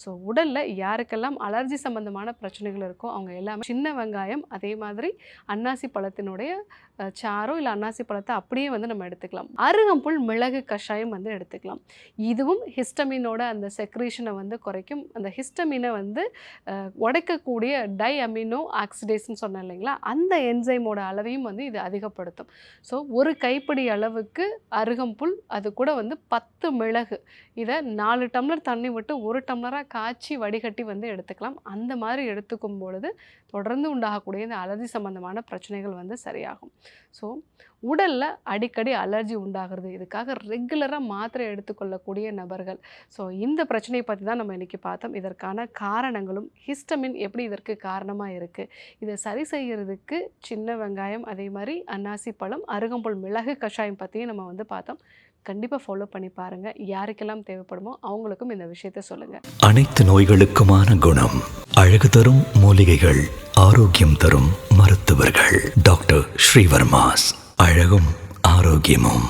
So உடலில் யாருக்கெல்லாம் allergy சம்மந்தமான பிரச்சனைகள் இருக்கோ அவங்க எல்லாமே சின்ன வெங்காயம், அதே மாதிரி அன்னாசி பழத்தினுடைய சாறோ இல்லை அன்னாசி பழத்தை அப்படியே வந்து நம்ம எடுத்துக்கலாம். அருகம்புல் மிளகு கஷாயம் வந்து எடுத்துக்கலாம். இதுவும் ஹிஸ்டமினோட அந்த செக்ரீஷனை வந்து குறைக்கும். அந்த ஹிஸ்டமினை வந்து உடைக்கக்கூடிய டை அமினோ ஆக்சிடேஸ்ன்னு சொன்னேன் இல்லைங்களா, அந்த என்சைமோட அளவையும் வந்து இது அதிகப்படுத்தும். ஸோ ஒரு கைப்பிடி அளவுக்கு அருகம்புல், அது கூட வந்து 10 மிளகு, இதை 4 டம்ளர் தண்ணி விட்டு 1 டம்ளராக காய்ச்சி வடிகட்டி வந்து எடுத்துக்கலாம். அந்த மாதிரி எடுத்துக்கும் பொழுது தொடர்ந்து உண்டாகக்கூடிய இந்த அலர்ஜி சம்பந்தமான பிரச்சனைகள் வந்து சரியாகும். ஸோ உடலில் அடிக்கடி அலர்ஜி உண்டாகிறது, இதுக்காக ரெகுலராக மாத்திரை எடுத்துக்கொள்ளக்கூடிய நபர்கள், ஸோ இந்த பிரச்சனையை பற்றி தான் நம்ம இன்றைக்கி பார்த்தோம். இதற்கான காரணங்களும் ஹிஸ்டமின் எப்படி இதற்கு காரணமாக இருக்குது, இதை சரி செய்கிறதுக்கு சின்ன வெங்காயம், அதே மாதிரி அன்னாசி பழம், அருகம்புல் மிளகு கஷாயம் பற்றியும் நம்ம வந்து பார்த்தோம். கண்டிப்பாக ஃபாலோ பண்ணி பாருங்கள். யாருக்கெல்லாம் தேவைப்படுமோ அவங்களுக்கும் இந்த விஷயத்தை சொல்லுங்கள். அனைத்து நோய்களுக்குமான குணம், அழகு தரும் மூலிகைகள், ஆரோக்கியம் தரும் மருத்துவர்கள். டாக்டர் ஸ்ரீவர்மாஸ். அழகும் ஆரோக்கியமும்.